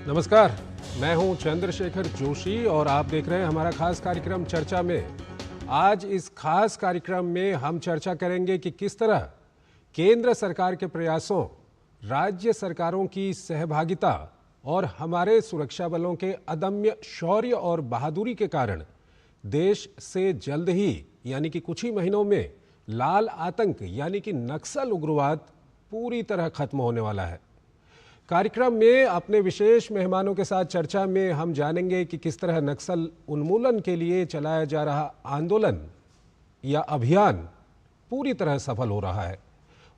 नमस्कार, मैं हूं चंद्रशेखर जोशी और आप देख रहे हैं हमारा खास कार्यक्रम चर्चा में। आज इस खास कार्यक्रम में हम चर्चा करेंगे कि किस तरह केंद्र सरकार के प्रयासों, राज्य सरकारों की सहभागिता और हमारे सुरक्षा बलों के अदम्य शौर्य और बहादुरी के कारण देश से जल्द ही यानी कि कुछ ही महीनों में लाल आतंक यानी कि नक्सल उग्रवाद पूरी तरह खत्म होने वाला है। कार्यक्रम में अपने विशेष मेहमानों के साथ चर्चा में हम जानेंगे कि किस तरह नक्सल उन्मूलन के लिए चलाया जा रहा आंदोलन या अभियान पूरी तरह सफल हो रहा है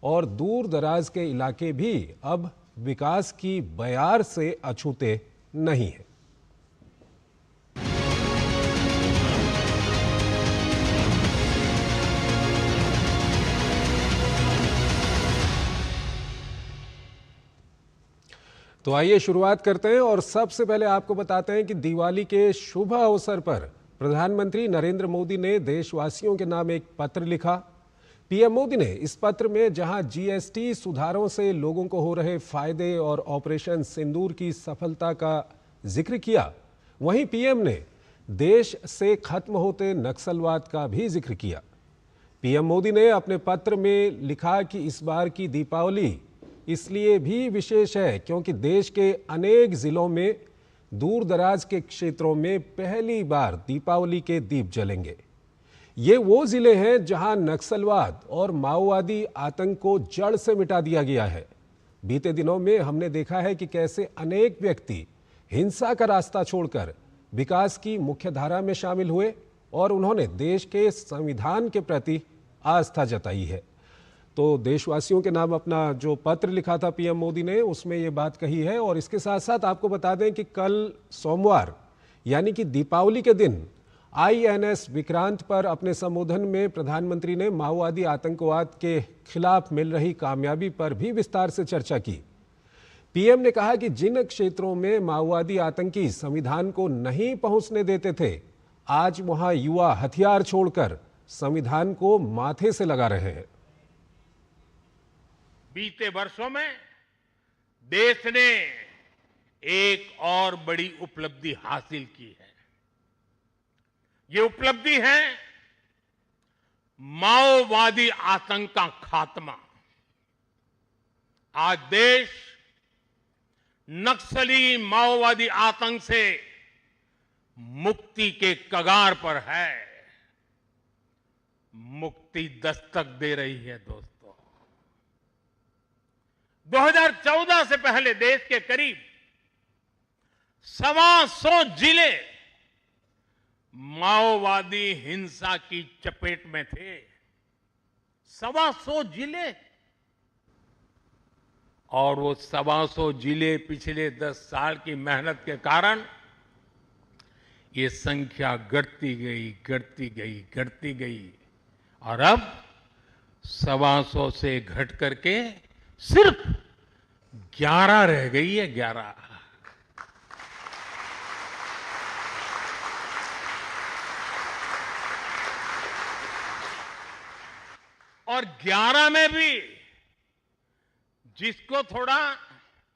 और दूर दराज के इलाके भी अब विकास की बयार से अछूते नहीं हैं। तो आइए शुरुआत करते हैं और सबसे पहले आपको बताते हैं कि दिवाली के शुभ अवसर पर प्रधानमंत्री नरेंद्र मोदी ने देशवासियों के नाम एक पत्र लिखा। पीएम मोदी ने इस पत्र में जहां जीएसटी सुधारों से लोगों को हो रहे फायदे और ऑपरेशन सिंदूर की सफलता का जिक्र किया, वहीं पीएम ने देश से खत्म होते नक्सलवाद का भी जिक्र किया। पीएम मोदी ने अपने पत्र में लिखा कि इस बार की दीपावली इसलिए भी विशेष है क्योंकि देश के अनेक जिलों में दूर दराज के क्षेत्रों में पहली बार दीपावली के दीप जलेंगे। ये वो जिले हैं जहां नक्सलवाद और माओवादी आतंक को जड़ से मिटा दिया गया है। बीते दिनों में हमने देखा है कि कैसे अनेक व्यक्ति हिंसा का रास्ता छोड़कर विकास की मुख्यधारा में शामिल हुए और उन्होंने देश के संविधान के प्रति आस्था जताई है। तो देशवासियों के नाम अपना जो पत्र लिखा था पीएम मोदी ने, उसमें ये बात कही है। और इसके साथ साथ आपको बता दें कि कल सोमवार यानी कि दीपावली के दिन आईएनएस विक्रांत पर अपने संबोधन में प्रधानमंत्री ने माओवादी आतंकवाद के खिलाफ मिल रही कामयाबी पर भी विस्तार से चर्चा की। पीएम ने कहा कि जिन क्षेत्रों में माओवादी आतंकी संविधान को नहीं पहुंचने देते थे, आज वहां युवा हथियार छोड़कर संविधान को माथे से लगा रहे हैं। बीते वर्षों में देश ने एक और बड़ी उपलब्धि हासिल की है। ये उपलब्धि है माओवादी आतंक का खात्मा। आज देश नक्सली माओवादी आतंक से मुक्ति के कगार पर है। मुक्ति दस्तक दे रही है दोस्तों। 2014 से पहले देश के करीब 125 जिले माओवादी हिंसा की चपेट में थे। 125 जिले, और वो 125 जिले पिछले 10 साल की मेहनत के कारण ये संख्या घटती गई और अब 125 से घट करके सिर्फ 11 रह गई है। 11 और 11 में भी जिसको थोड़ा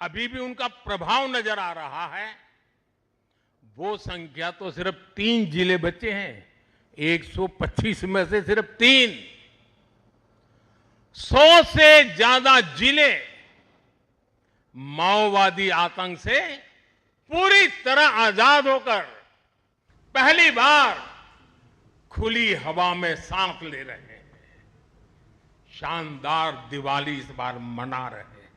अभी भी उनका प्रभाव नजर आ रहा है, वो संख्या तो सिर्फ 3 जिले बचे हैं। 125 में से सिर्फ 3। 100 से ज्यादा जिले माओवादी आतंक से पूरी तरह आजाद होकर पहली बार खुली हवा में सांस ले रहे हैं। शानदार दिवाली इस बार मना रहे हैं।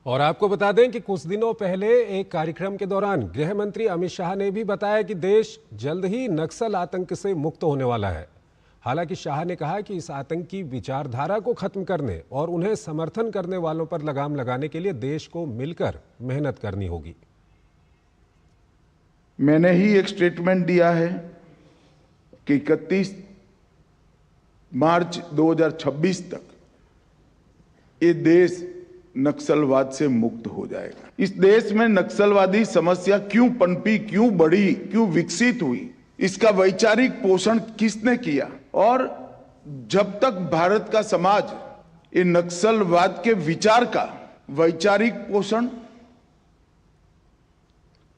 और आपको बता दें कि कुछ दिनों पहले एक कार्यक्रम के दौरान गृह मंत्री अमित शाह ने भी बताया कि देश जल्द ही नक्सल आतंक से मुक्त होने वाला है। हालांकि शाह ने कहा कि इस आतंकी विचारधारा को खत्म करने और उन्हें समर्थन करने वालों पर लगाम लगाने के लिए देश को मिलकर मेहनत करनी होगी। मैंने ही एक स्टेटमेंट दिया है कि 31 मार्च 2026 तक ये देश नक्सलवाद से मुक्त हो जाएगा। इस देश में नक्सलवादी समस्या क्यों पनपी, क्यों बढ़ी, क्यों विकसित हुई, इसका वैचारिक पोषण किसने किया? और जब तक भारत का समाज ये नक्सलवाद के विचार का वैचारिक पोषण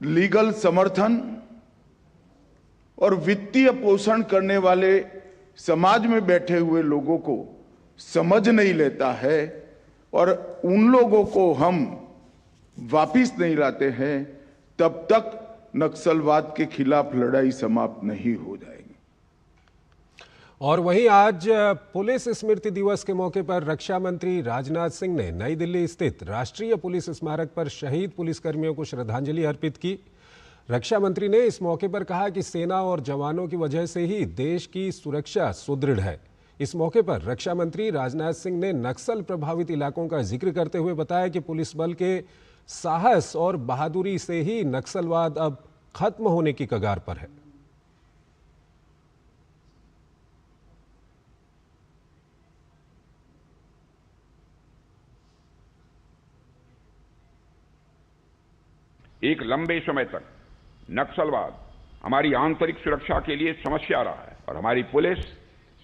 लीगल समर्थन और वित्तीय पोषण करने वाले समाज में बैठे हुए लोगों को समझ नहीं लेता है और उन लोगों को हम वापिस नहीं लाते हैं, तब तक नक्सलवाद के खिलाफ लड़ाई समाप्त नहीं हो जाएगी। और वहीं आज पुलिस स्मृति दिवस के मौके पर रक्षा मंत्री राजनाथ सिंह ने नई दिल्ली स्थित राष्ट्रीय पुलिस स्मारक पर शहीद पुलिसकर्मियों को श्रद्धांजलि अर्पित की। रक्षा मंत्री ने इस मौके पर कहा कि सेना और जवानों की वजह से ही देश की सुरक्षा सुदृढ़ है। इस मौके पर रक्षा मंत्री राजनाथ सिंह ने नक्सल प्रभावित इलाकों का जिक्र करते हुए बताया कि पुलिस बल के साहस और बहादुरी से ही नक्सलवाद अब खत्म होने की कगार पर है। एक लंबे समय तक नक्सलवाद हमारी आंतरिक सुरक्षा के लिए समस्या रहा है और हमारी पुलिस,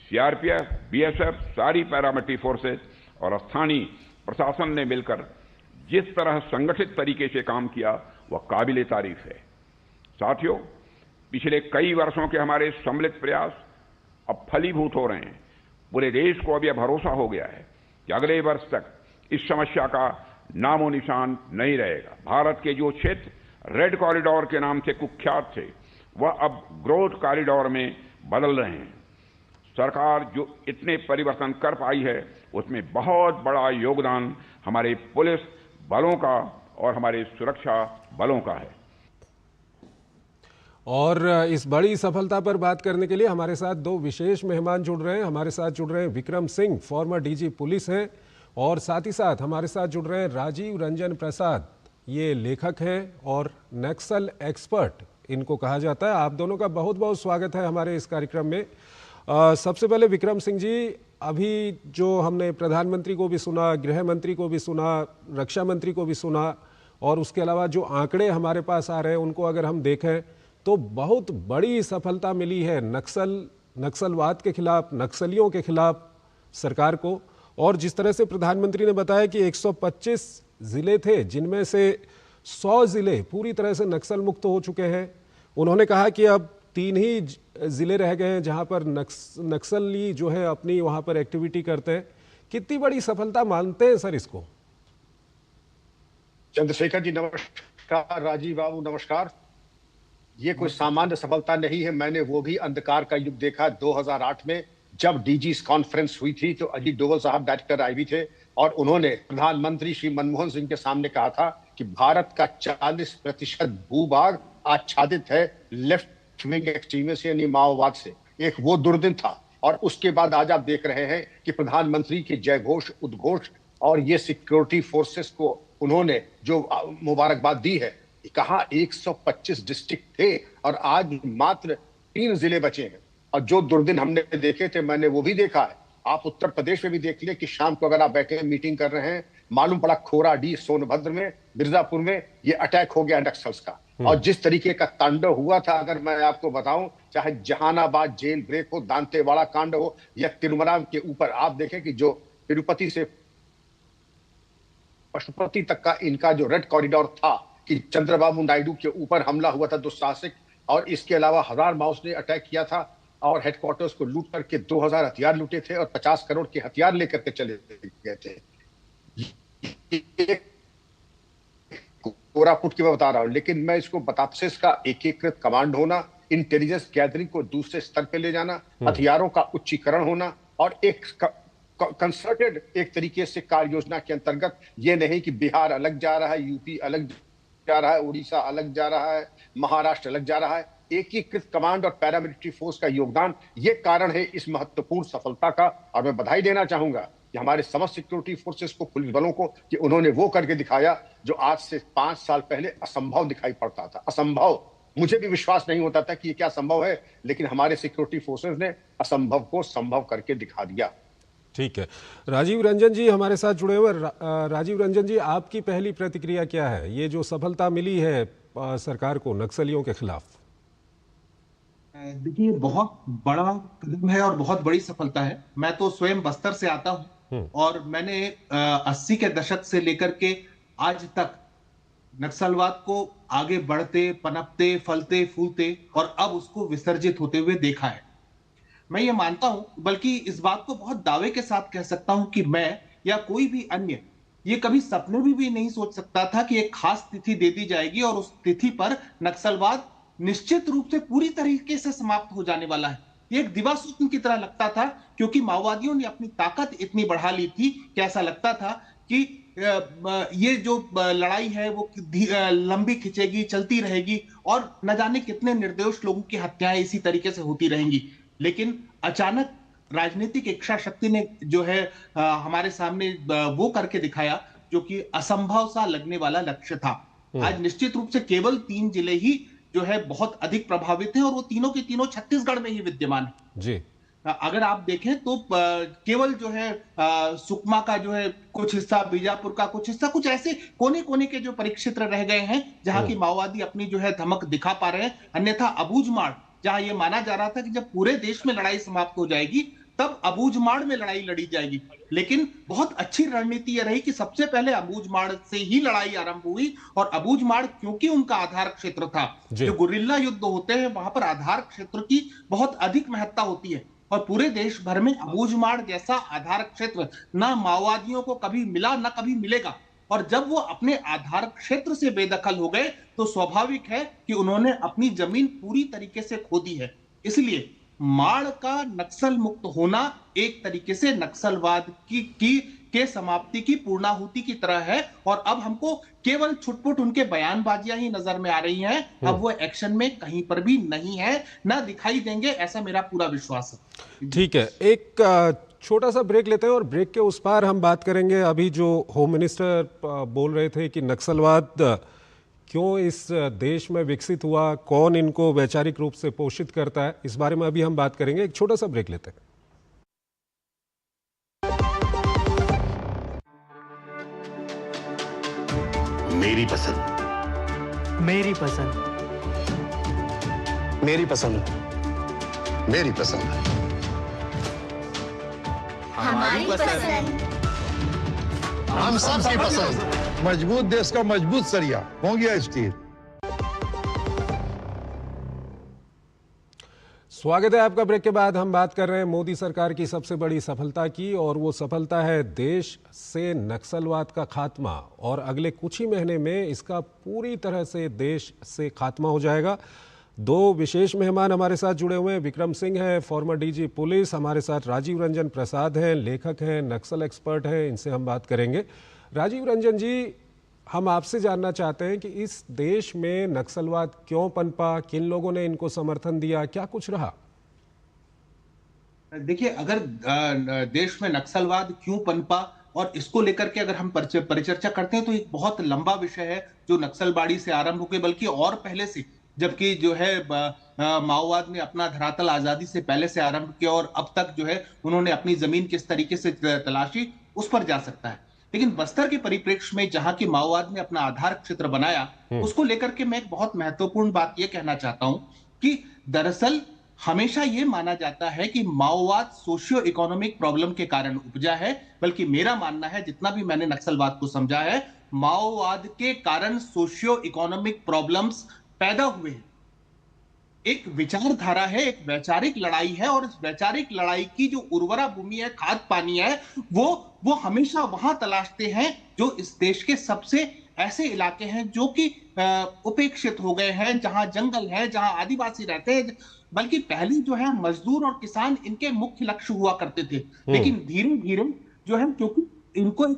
सीआरपीएफ, बीएसएफ, सारी पैरामिलिट्री फोर्सेस और स्थानीय प्रशासन ने मिलकर जिस तरह संगठित तरीके से काम किया वह काबिले तारीफ है। साथियों, पिछले कई वर्षों के हमारे सम्मिलित प्रयास अब फलीभूत हो रहे हैं। पूरे देश को अब यह भरोसा हो गया है कि अगले वर्ष तक इस समस्या का नामो निशान नहीं रहेगा। भारत के जो क्षेत्र रेड कॉरिडोर के नाम से कुख्यात थे वह अब ग्रोथ कॉरिडोर में बदल रहे हैं। सरकार जो इतने परिवर्तन कर पाई है उसमें बहुत बड़ा योगदान हमारे पुलिस बलों का और हमारे सुरक्षा बलों का है। और इस बड़ी सफलता पर बात करने के लिए हमारे साथ दो विशेष मेहमान जुड़ रहे हैं। हमारे साथ जुड़ रहे हैं Vikram Singh, former DG police हैं, और साथ ही साथ हमारे साथ जुड़ रहे हैं राजीव रंजन प्रसाद, ये लेखक हैं और नक्सल एक्सपर्ट इनको कहा जाता है। आप दोनों का बहुत बहुत स्वागत है हमारे इस कार्यक्रम में। सबसे पहले विक्रम सिंह जी, अभी जो हमने प्रधानमंत्री को भी सुना, गृह मंत्री को भी सुना, रक्षा मंत्री को भी सुना, और उसके अलावा जो आंकड़े हमारे पास आ रहे हैं उनको अगर हम देखें तो बहुत बड़ी सफलता मिली है नक्सलवाद के खिलाफ, नक्सलियों के खिलाफ सरकार को। और जिस तरह से प्रधानमंत्री ने बताया कि 125 जिले थे जिनमें से 100 जिले पूरी तरह से नक्सल मुक्त हो चुके हैं। उन्होंने कहा कि अब 3 ही जिले रह गए हैं जहां पर नक्सली जो है अपनी वहां पर एक्टिविटी करते हैं। कितनी बड़ी सफलता मानते हैं सर इसको? चंद्रशेखर जी नमस्कार, राजीव बाबू नमस्कार। ये कोई सामान्य सफलता नहीं है। मैंने वो भी अंधकार का युग देखा 2008 में, जब डीजीज कॉन्फ्रेंस हुई थी तो अजीत डोवल साहब डायरेक्टर आईबी थे और उन्होंने प्रधानमंत्री श्री मनमोहन सिंह के सामने कहा था कि भारत का 40% भूभाग आच्छादित है लेफ्ट विंग एक्सट्रीमिस्ट यानी माओवाद से। एक वो दुर्दिन था। और उसके बाद आज आप देख रहे हैं कि प्रधानमंत्री के जय घोष, उद्घोष और ये सिक्योरिटी फोर्सेस को उन्होंने जो मुबारकबाद दी है। कहा 125 डिस्ट्रिक्ट थे और आज मात्र 3 जिले बचे हैं। और जो दुर्दिन हमने देखे थे मैंने वो भी देखा है। आप उत्तर प्रदेश में भी देख ले कि शाम को अगर आप बैठे हैं मीटिंग कर रहे हैं, मालूम पड़ा खोराडी, सोनभद्र में, मिर्जापुर में ये अटैक हो गया नक्सल्स का। और जिस तरीके का तांडव हुआ था अगर मैं आपको बताऊं, चाहे जहानाबाद जेल ब्रेक हो, दांतेवाड़ा कांड हो या तिरुमला के ऊपर, आप देखें कि जो तिरुपति से पशुपति तक का इनका जो रेड कॉरिडोर था कि चंद्रबाबू नायडू के ऊपर हमला हुआ था दुस्साहसिक, और इसके अलावा हजार माउस ने अटैक किया था और हेडक्वार्टर्स को लूट करके 2000 हथियार लूटे थे और 50 करोड़ के हथियार लेकर के चले गए थे। कोरापुट की मैं बता रहा हूं, लेकिन मैं इसको बताता, इसका एकीकृत कमांड होना, इंटेलिजेंस गैदरिंग को दूसरे स्तर पे ले जाना, हथियारों का उच्चीकरण होना और एक कंसर्टेड एक तरीके से कार्य योजना के अंतर्गत, ये नहीं कि बिहार अलग जा रहा है, यूपी अलग जा रहा है, उड़ीसा अलग जा रहा है, महाराष्ट्र अलग जा रहा है। एकीकृत कमांड और पैरामिलिट्री फोर्स का योगदान ये कारण है इस महत्वपूर्ण सफलता का। और मैं बधाई देना चाहूंगा कि हमारे समस्त सिक्योरिटी फोर्सेस को, पुलिस बलों को, कि उन्होंने वो करके दिखाया जो आज से 5 साल पहले असंभव दिखाई पड़ता था। असंभव, मुझे भी विश्वास नहीं होता था कि ये क्या संभव है, लेकिन हमारे सिक्योरिटी फोर्सेस ने असंभव को संभव करके दिखा दिया। ठीक है, राजीव रंजन जी हमारे साथ जुड़े हुए। राजीव रंजन जी, आपकी पहली प्रतिक्रिया क्या है, ये जो सफलता मिली है सरकार को नक्सलियों के खिलाफ? देखिए, बहुत बड़ा कदम है और बहुत बड़ी सफलता है। मैं तो स्वयं बस्तर से आता हूं और मैंने 80 के दशक से लेकर के आज तक नक्सलवाद को आगे बढ़ते, पनपते, फलते, फूलते और अब उसको विसर्जित होते हुए देखा है। मैं ये मानता हूं, बल्कि इस बात को बहुत दावे के साथ कह सकता हूं कि मैं या कोई भी अन्य ये कभी सपने में भी नहीं सोच सकता था कि एक खास तिथि दे दी जाएगी और उस तिथि पर नक्सलवाद निश्चित रूप से पूरी तरीके से समाप्त हो जाने वाला है। ये एक दिवा स्वप्न की तरह लगता था, क्योंकि माओवादियों ने अपनी ताकत इतनी बढ़ा ली थी कि ऐसा लगता था कि ये जो लड़ाई है वो लंबी खिंचेगी, चलती रहेगी और न जाने कितने निर्दोष लोगों की हत्याएं इसी तरीके से होती रहेंगी। लेकिन अचानक राजनीतिक इच्छा शक्ति ने जो है हमारे सामने वो करके दिखाया जो कि असंभव सा लगने वाला लक्ष्य था। आज निश्चित रूप से केवल 3 जिले ही जो है बहुत अधिक प्रभावित हैं और वो तीनों के तीनों छत्तीसगढ़ में ही विद्यमान है जी। अगर आप देखें तो केवल जो है सुकमा का जो है कुछ हिस्सा, बीजापुर का कुछ हिस्सा, कुछ ऐसे कोने कोने के जो परिक्षेत्र रह गए हैं जहां की माओवादी अपनी जो है धमक दिखा पा रहे हैं। अन्यथा अबूझमाड़, जहां ये माना जा रहा था कि जब पूरे देश में लड़ाई समाप्त हो जाएगी तब अबूझमाड़ में लड़ाई लड़ी जाएगी, लेकिन बहुत अच्छी रणनीति यह रही कि सबसे पहले अबूझमाड़ से ही लड़ाई आरंभ हुई। और अबूझमाड़ क्योंकि उनका आधार क्षेत्र था, जो गुरिल्ला युद्ध होते हैं वहां पर आधार क्षेत्र की बहुत अधिक महत्ता होती है और पूरे देश भर में अबूझमाड़ जैसा आधार क्षेत्र ना माओवादियों को कभी मिला ना कभी मिलेगा। और जब वो अपने आधार क्षेत्र से बेदखल हो गए तो स्वाभाविक है कि उन्होंने अपनी जमीन पूरी तरीके से खो दी है। इसलिए माड़ का नक्सल मुक्त होना एक तरीके से नक्सलवाद के समाप्ति की पूर्णाहुति की तरह है। और अब हमको केवल छुटपुट उनके बयानबाजियां ही नजर में आ रही हैं। अब वो एक्शन में कहीं पर भी नहीं है, ना दिखाई देंगे, ऐसा मेरा पूरा विश्वास है। ठीक है, एक छोटा सा ब्रेक लेते हैं और ब्रेक के उस पार हम बात करेंगे। अभी जो होम मिनिस्टर बोल रहे थे कि नक्सलवाद क्यों इस देश में विकसित हुआ, कौन इनको वैचारिक रूप से पोषित करता है, इस बारे में अभी हम बात करेंगे। एक छोटा सा ब्रेक लेते हैं। मेरी पसंद, मेरी पसंद, मेरी पसंद, मेरी पसंद, हमारी पसंद, हम सबकी पसंद। मजबूत देश का मजबूत सरिया हो गया स्टील। स्वागत है आपका। ब्रेक के बाद हम बात कर रहे हैं मोदी सरकार की सबसे बड़ी सफलता की, और वो सफलता है देश से नक्सलवाद का खात्मा। और अगले कुछ ही महीने में इसका पूरी तरह से देश से खात्मा हो जाएगा। 2 विशेष मेहमान हमारे साथ जुड़े हुए हैं। विक्रम सिंह हैं, फॉर्मर डीजी पुलिस। हमारे साथ राजीव रंजन प्रसाद हैं, लेखक हैं, नक्सल एक्सपर्ट हैं। इनसे हम बात करेंगे। राजीव रंजन जी, हम आपसे जानना चाहते हैं कि इस देश में नक्सलवाद क्यों पनपा, किन लोगों ने इनको समर्थन दिया, क्या कुछ रहा? देखिए, अगर देश में नक्सलवाद क्यों पनपा और इसको लेकर के अगर हम परिचर्चा करते हैं तो एक बहुत लंबा विषय है जो नक्सलबाड़ी से आरंभ हो गए, बल्कि और पहले से, जबकि जो है माओवाद ने अपना धरातल आजादी से पहले से आरंभ किया और अब तक जो है उन्होंने अपनी जमीन किस तरीके से तलाशी, उस पर जा सकता है। लेकिन बस्तर के परिप्रेक्ष्य में जहां की माओवाद ने अपना आधार क्षेत्र बनाया, उसको लेकर के मैं एक बहुत महत्वपूर्ण बात यह कहना चाहता हूं कि दरअसल हमेशा यह माना जाता है कि माओवाद सोशियो इकोनॉमिक प्रॉब्लम के कारण उपजा है, बल्कि मेरा मानना है, जितना भी मैंने नक्सलवाद को समझा है, माओवाद के कारण सोशियो इकोनॉमिक प्रॉब्लम्स पैदा हुए हैं। एक विचारधारा है, एक वैचारिक लड़ाई है, और इस वैचारिक लड़ाई की जो उर्वरा भूमि है, खाद पानी है, वो हमेशा वहां तलाशते हैं जो इस देश के सबसे ऐसे इलाके हैं जो कि उपेक्षित हो गए हैं, जहां जंगल है, जहां आदिवासी रहते हैं। बल्कि पहले जो है मजदूर और किसान इनके मुख्य लक्ष्य हुआ करते थे, लेकिन धीरे धीरे जो है, क्योंकि इनको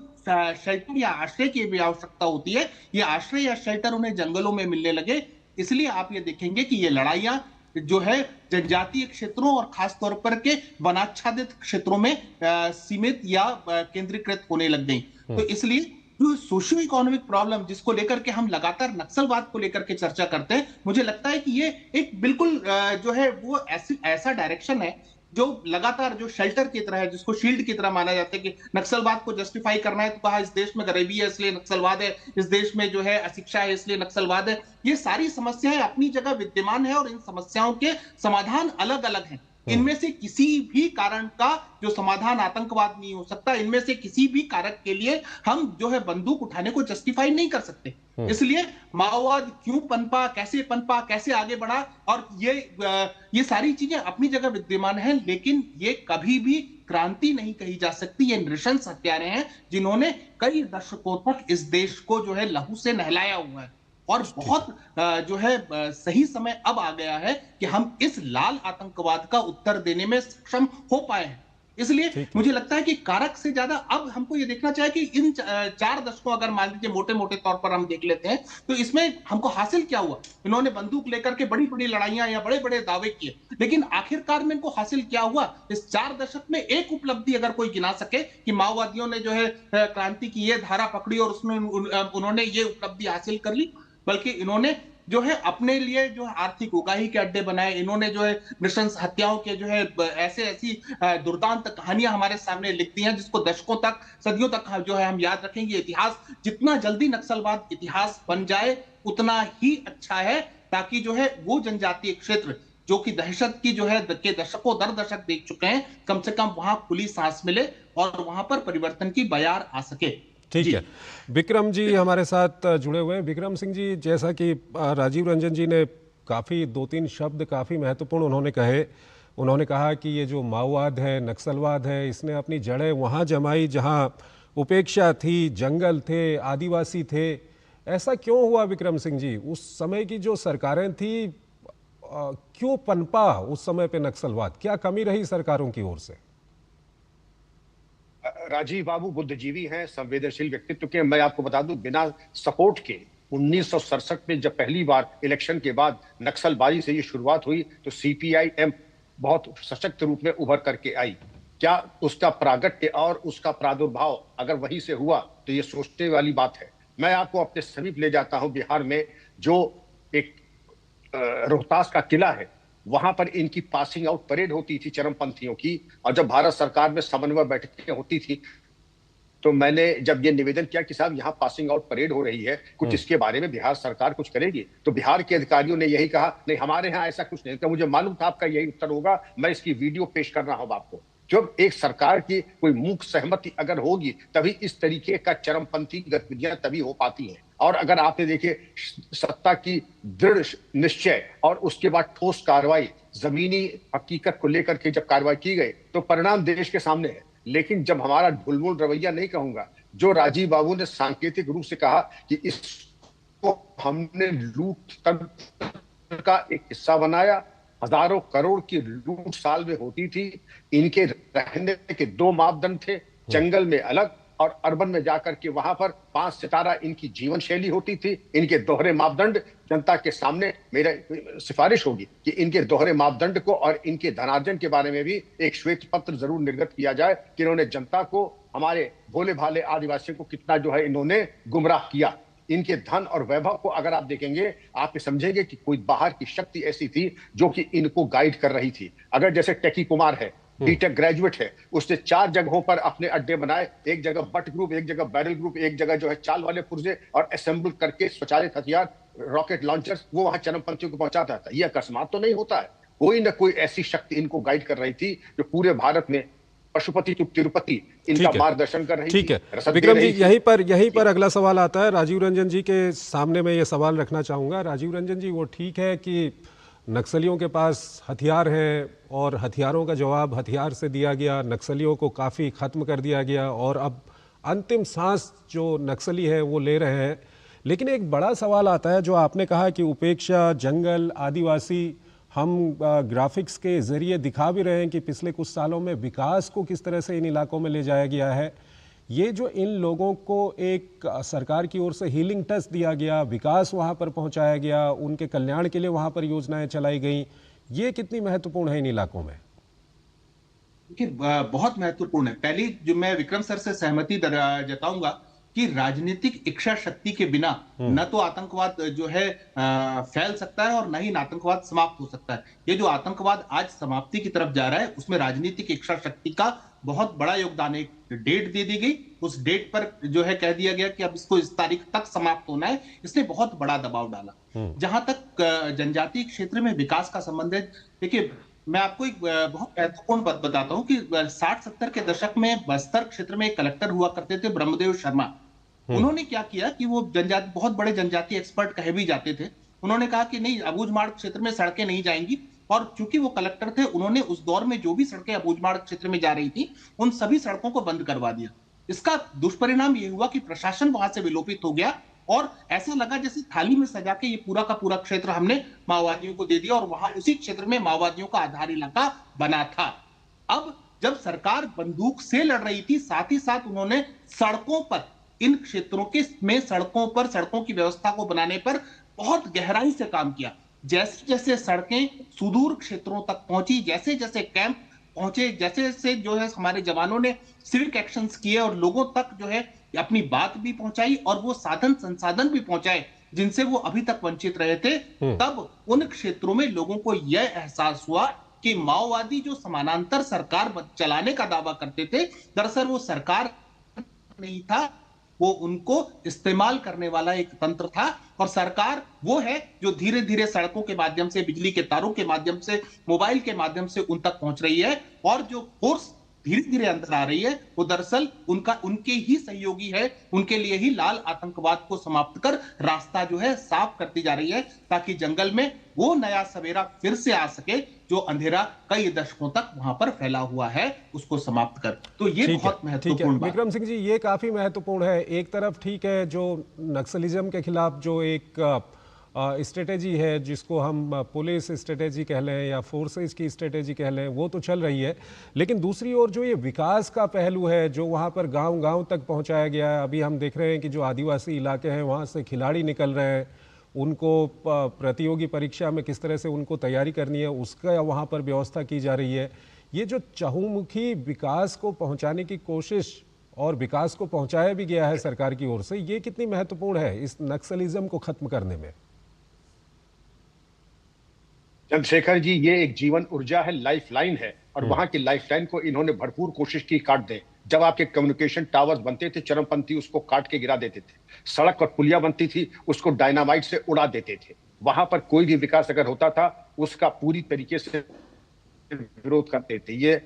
शेल्टर या आश्रय की भी आवश्यकता होती है, ये आश्रय या शेल्टर उन्हें जंगलों में मिलने लगे। इसलिए आप ये देखेंगे कि ये लड़ाइयां जो है जनजातीय क्षेत्रों और खासतौर पर के वनाच्छादित क्षेत्रों में सीमित या केंद्रीकृत होने लग गई। तो इसलिए जो सोशियो इकोनॉमिक प्रॉब्लम जिसको लेकर के हम लगातार नक्सलवाद को लेकर के चर्चा करते हैं, मुझे लगता है कि ये एक बिल्कुल जो है वो ऐसा डायरेक्शन है जो लगातार जो शेल्टर की तरह है, जिसको शील्ड की तरह माना जाता है कि नक्सलवाद को जस्टिफाई करना है तो कहा इस देश में गरीबी है इसलिए नक्सलवाद है, इस देश में जो है अशिक्षा है इसलिए नक्सलवाद है। ये सारी समस्याएं अपनी जगह विद्यमान है और इन समस्याओं के समाधान अलग अलग हैं, इनमें से किसी भी कारण का जो समाधान आतंकवाद नहीं हो सकता। इनमें से किसी भी कारक के लिए हम जो है बंदूक उठाने को जस्टिफाई नहीं कर सकते। इसलिए माओवाद क्यों पनपा, कैसे आगे बढ़ा, और ये सारी चीजें अपनी जगह विद्यमान हैं, लेकिन ये कभी भी क्रांति नहीं कही जा सकती। ये नृशंस हत्यारे हैं जिन्होंने कई दशकों तक इस देश को जो है लहू से नहलाया हुआ है, और बहुत जो है सही समय अब आ गया है कि हम इस लाल आतंकवाद का उत्तर देने में सक्षम हो पाए हैं। इसलिए मुझे लगता है कि कारक से ज्यादा अब हमको ये देखना चाहिए कि इन 4 दशकों अगर मान लीजिए मोटे मोटे तौर पर हम देख लेते हैं तो इसमें हमको हासिल क्या हुआ। इन्होंने बंदूक लेकर के बड़ी बड़ी लड़ाइयां या बड़े बड़े दावे किए, लेकिन आखिरकार में इनको हासिल क्या हुआ। इस 4 दशक में एक उपलब्धि अगर कोई गिना सके कि माओवादियों ने जो है क्रांति की ये धारा पकड़ी और उसमें उन्होंने ये उपलब्धि हासिल कर ली, बल्कि इन्होंने जो है अपने लिए जो है आर्थिक उगाही के अड्डे बनाए। इन्होंने जो है नृशंस हत्याओं के जो है ऐसी दुर्दांत कहानियां हमारे सामने लिख दी हैं, जिसको दशकों तक, सदियों तक जो है हम याद रखेंगे। इतिहास जितना जल्दी नक्सलवाद इतिहास बन जाए उतना ही अच्छा है, ताकि जो है वो जनजातीय क्षेत्र जो कि दहशत की जो है के दशकों दर दशक देख चुके हैं, कम से कम वहां खुली सांस मिले और वहां पर परिवर्तन की बयार आ सके। ठीक है, विक्रम जी हमारे साथ जुड़े हुए हैं। विक्रम सिंह जी, जैसा कि राजीव रंजन जी ने काफ़ी 2-3 शब्द काफ़ी महत्वपूर्ण उन्होंने कहा कि ये जो माओवाद है, नक्सलवाद है, इसने अपनी जड़ें वहाँ जमाई जहाँ उपेक्षा थी, जंगल थे, आदिवासी थे। ऐसा क्यों हुआ विक्रम सिंह जी? उस समय की जो सरकारें थी, क्यों पनपा उस समय पे नक्सलवाद? क्या कमी रही सरकारों की ओर से? राजीव बाबू बुद्धिजीवी हैं, संवेदनशील व्यक्तित्व के। मैं आपको बता दूं, बिना सपोर्ट के 1967 में जब पहली बार इलेक्शन के बाद नक्सलबाजी से ये शुरुआत हुई तो सीपीआई-एम बहुत सशक्त रूप में उभर करके आई। क्या उसका प्रागट्य और उसका प्रादुर्भाव अगर वहीं से हुआ तो ये सोचने वाली बात है। मैं आपको अपने समीप ले जाता हूं। बिहार में जो एक रोहतास का किला है, वहां पर इनकी पासिंग आउट परेड होती थी चरमपंथियों की, और जब भारत सरकार में समन्वय बैठकें होती थी तो मैंने जब ये निवेदन किया कि साहब यहाँ पासिंग आउट परेड हो रही है, कुछ इसके बारे में बिहार सरकार कुछ करेगी, तो बिहार के अधिकारियों ने यही कहा, नहीं हमारे यहाँ ऐसा कुछ नहीं। तो मुझे मालूम था आपका यही उत्तर होगा। मैं इसकी वीडियो पेश कर रहा हूँ आपको। जब एक सरकार की कोई मूक सहमति अगर होगी तभी इस तरीके का चरमपंथी गतिविधियां तभी हो पाती हैं। और अगर आपने देखे सत्ता की दृढ़ निश्चय और उसके बाद ठोस कार्रवाई, जमीनी हकीकत को लेकर के जब कार्रवाई की गई तो परिणाम देश के सामने है। लेकिन जब हमारा ढुलमुल रवैया नहीं कहूंगा, जो राजीव बाबू ने सांकेतिक रूप से कहा कि इसको हमने लूट तंत्र का एक हिस्सा बनाया, हजारों करोड़ की लूट साल में होती थी। इनके रहने के 2 मापदंड थे, जंगल में अलग और अर्बन में जाकर के वहां पर 5 सितारा इनकी जीवन शैली होती थी। इनके दोहरे मापदंड जनता के सामने मेरा सिफारिश होगी कि इनके दोहरे मापदंड को और इनके धनार्जन के बारे में भी एक श्वेत पत्र जरूर निर्गत किया जाए कि इन्होंने जनता को, हमारे भोले भाले आदिवासियों को कितना जो है इन्होंने गुमराह किया। इनके धन और वैभव को अगर आप देखेंगे, आप समझेंगे कि कोई बाहर की शक्ति ऐसी थी जो कि इनको गाइड कर रही थी। अगर जैसे टेकी कुमार है, बीटेक ग्रेजुएट है, उसने 4 जगहों पर अपने अड्डे बनाए, एक जगह बट ग्रुप, एक जगह बैरल ग्रुप, एक जगह जो है चाल वाले पुर्जे, और असेंबल करके स्वचालित हथियार, रॉकेट लॉन्चर्स वो वहां चरमपंथियों को पहुंचाता था। यह अकस्मात तो नहीं होता है। कोई ना कोई ऐसी शक्ति इनको गाइड कर रही थी जो पूरे भारत में पशुपति टू तिरुपति इनका मार्गदर्शन कर रही थी। ठीक है विक्रम जी, यहीं पर अगला सवाल आता है। राजीव रंजन जी के सामने मैं ये सवाल रखना चाहूँगा। राजीव रंजन जी, वो ठीक है कि नक्सलियों के पास हथियार हैं और हथियारों का जवाब हथियार से दिया गया, नक्सलियों को काफ़ी ख़त्म कर दिया गया और अब अंतिम सांस जो नक्सली है वो ले रहे हैं। लेकिन एक बड़ा सवाल आता है, जो आपने कहा कि उपेक्षा, जंगल, आदिवासी, हम ग्राफिक्स के ज़रिए दिखा भी रहे हैं कि पिछले कुछ सालों में विकास को किस तरह से इन इलाकों में ले जाया गया है। ये जो इन लोगों को एक सरकार की ओर से हीलिंग टच दिया गया, विकास वहाँ पर पहुँचाया गया, उनके कल्याण के लिए वहाँ पर योजनाएं चलाई गई, ये कितनी महत्वपूर्ण है इन इलाकों में? देखिए, बहुत महत्वपूर्ण है। पहली जो मैं विक्रम सर से सहमति जताऊंगा कि राजनीतिक इच्छा शक्ति के बिना न तो आतंकवाद जो है फैल सकता है और न ही आतंकवाद समाप्त हो सकता है। ये जो आतंकवाद आज समाप्ति की तरफ जा रहा है, उसमें राजनीतिक इच्छा शक्ति का बहुत बड़ा योगदान है। एक डेट दे दी गई, उस डेट पर जो है कह दिया गया कि अब इसको इस तारीख तक समाप्त होना है। इसने बहुत बड़ा दबाव डाला। जहां तक जनजातीय क्षेत्र में विकास का संबंध है, देखिए मैं आपको एक बहुत महत्वपूर्ण बात बताता हूँ कि 60-70 के दशक में बस्तर क्षेत्र में एक कलेक्टर हुआ करते थे, ब्रह्मदेव शर्मा। उन्होंने क्या किया कि वो जनजाति, बहुत बड़े जनजाति एक्सपर्ट कहे भी जाते थे, उन्होंने कहा कि नहीं, अबूझमाड़ क्षेत्र में सड़कें नहीं जाएंगी। और चूंकि वो कलेक्टर थे, उन्होंने उस दौर में जो भी सड़कें अबूझमाड़ क्षेत्र में जा रही थी, उन सभी सड़कों को बंद करवा दिया। इसका दुष्परिणाम ये हुआ कि प्रशासन वहां से विलोपित हो गया और ऐसा लगा जैसे थाली में सजा के ये पूरा का पूरा क्षेत्र हमने माओवादियों को दे दिया, और वहां उसी क्षेत्र में माओवादियों का आधार इलाका बना था। अब जब सरकार बंदूक से लड़ रही थी, साथ ही साथ उन्होंने सड़कों पर, इन क्षेत्रों के में सड़कों पर, सड़कों की व्यवस्था को बनाने पर बहुत गहराई से काम किया। जैसे जैसे सड़कें सुदूर क्षेत्रों तक पहुंची, जैसे जैसे कैंप पहुंचे, जैसे जैसे जो है हमारे जवानों ने सिविक एक्शंस किए और लोगों तक जो है अपनी बात भी पहुंचाई और वो साधन संसाधन भी पहुंचाए जिनसे वो अभी तक वंचित रहे थे, तब उन क्षेत्रों में लोगों को यह एहसास हुआ कि माओवादी जो समानांतर सरकार चलाने का दावा करते थे, दरअसल वो सरकार नहीं था, वो उनको इस्तेमाल करने वाला एक तंत्र था। और सरकार वो है जो धीरे धीरे सड़कों के माध्यम से, बिजली के तारों के माध्यम से, मोबाइल के माध्यम से उन तक पहुंच रही है, और जो फोर्स धीरे धीरे अंदर आ रही है वो दरअसल उनके ही सहयोगी है, उनके लिए ही लाल आतंकवाद को समाप्त कर रास्ता जो है साफ करती जा रही है, ताकि जंगल में वो नया सवेरा फिर से आ सके जो अंधेरा कई दशकों तक वहां पर फैला हुआ है, उसको समाप्त कर। तो ये बहुत महत्वपूर्ण बात। विक्रम सिंह जी, ये काफी महत्वपूर्ण है। एक तरफ ठीक है, जो नक्सलिज्म के खिलाफ जो एक स्ट्रेटेजी है, जिसको हम पुलिस स्ट्रेटेजी कह लें या फोर्सेस की स्ट्रेटेजी कह लें, वो तो चल रही है, लेकिन दूसरी ओर जो ये विकास का पहलू है, जो वहाँ पर गांव-गांव तक पहुँचाया गया है। अभी हम देख रहे हैं कि जो आदिवासी इलाके हैं वहाँ से खिलाड़ी निकल रहे हैं, उनको प्रतियोगी परीक्षा में किस तरह से उनको तैयारी करनी है उसका वहाँ पर व्यवस्था की जा रही है। ये जो चहुमुखी विकास को पहुँचाने की कोशिश और विकास को पहुँचाया भी गया है सरकार की ओर से, ये कितनी महत्वपूर्ण है इस नक्सलिज्म को खत्म करने में? चंद्रशेखर जी, ये एक जीवन ऊर्जा है, लाइफ लाइन है, और वहां की लाइफ लाइन को इन्होंने भरपूर कोशिश की काट दें। जब आपके कम्युनिकेशन टावर्स बनते थे, चरमपंथी उसको काट के गिरा देते थे। सड़क और पुलिया बनती थी, उसको डायनामाइट से उड़ा देते थे। वहां पर कोई भी विकास अगर होता था, उसका पूरी तरीके से विरोध करते थे। ये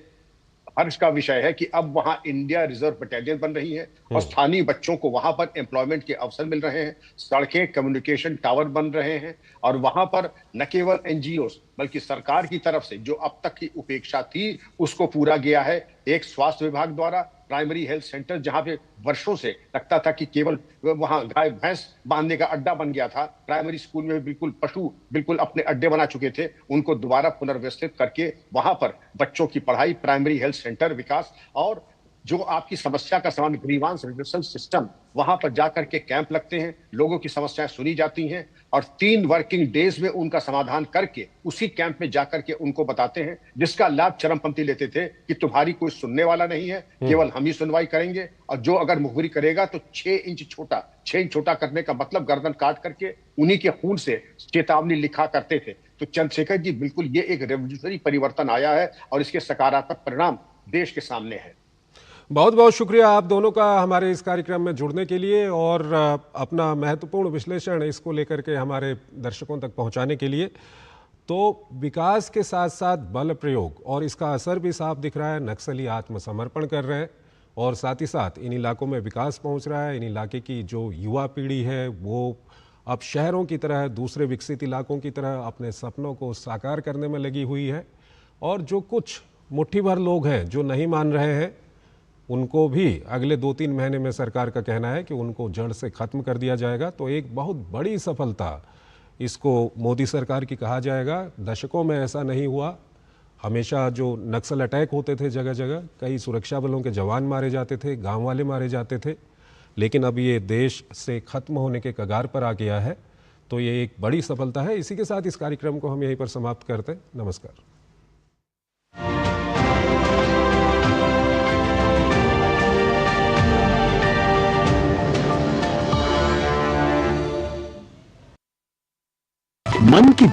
हर्ष का विषय है कि अब वहां इंडिया रिजर्व बटालियन बन रही है और स्थानीय बच्चों को वहां पर एम्प्लॉयमेंट के अवसर मिल रहे हैं, सड़कें, कम्युनिकेशन टावर बन रहे हैं, और वहां पर न केवल एनजीओ बल्कि सरकार की तरफ से जो अब तक की उपेक्षा थी उसको पूरा गया है। एक स्वास्थ्य विभाग द्वारा प्राइमरी हेल्थ सेंटर, जहां पे वर्षों से लगता था कि केवल वहां गाय भैंस बांधने का अड्डा बन गया था, प्राइमरी स्कूल में बिल्कुल पशु बिल्कुल अपने अड्डे बना चुके थे, उनको दोबारा पुनर्व्यवस्थित करके वहां पर बच्चों की पढ़ाई, प्राइमरी हेल्थ सेंटर विकास, और जो आपकी समस्या का समाधान ग्रीवांस रिड्यूसल सिस्टम, वहां पर जाकर के कैंप लगते हैं, लोगों की समस्याएं सुनी जाती हैं और 3 वर्किंग डेज में उनका समाधान करके उसी कैंप में जाकर के उनको बताते हैं, जिसका लाभ चरमपंथी लेते थे कि तुम्हारी कोई सुनने वाला नहीं है, केवल हम ही सुनवाई करेंगे, और जो अगर मुखबिरी करेगा तो 6 इंच छोटा करने का मतलब गर्दन काट करके उन्हीं के खून से चेतावनी लिखा करते थे। तो चंद्रशेखर जी, बिल्कुल ये एक रेवोल्यूशनरी परिवर्तन आया है और इसके सकारात्मक परिणाम देश के सामने है। बहुत बहुत शुक्रिया आप दोनों का हमारे इस कार्यक्रम में जुड़ने के लिए और अपना महत्वपूर्ण विश्लेषण इसको लेकर के हमारे दर्शकों तक पहुंचाने के लिए। तो विकास के साथ साथ बल प्रयोग, और इसका असर भी साफ दिख रहा है। नक्सली आत्मसमर्पण कर रहे हैं और साथ ही साथ इन इलाकों में विकास पहुंच रहा है। इन इलाके की जो युवा पीढ़ी है वो अब शहरों की तरह, दूसरे विकसित इलाकों की तरह अपने सपनों को साकार करने में लगी हुई है। और जो कुछ मुट्ठी भर लोग हैं जो नहीं मान रहे हैं, उनको भी अगले 2-3 महीने में सरकार का कहना है कि उनको जड़ से ख़त्म कर दिया जाएगा। तो एक बहुत बड़ी सफलता इसको मोदी सरकार की कहा जाएगा। दशकों में ऐसा नहीं हुआ। हमेशा जो नक्सल अटैक होते थे जगह जगह, कई सुरक्षा बलों के जवान मारे जाते थे, गांव वाले मारे जाते थे, लेकिन अब ये देश से ख़त्म होने के कगार पर आ गया है। तो ये एक बड़ी सफलता है। इसी के साथ इस कार्यक्रम को हम यहीं पर समाप्त करते हैं। नमस्कार। मन की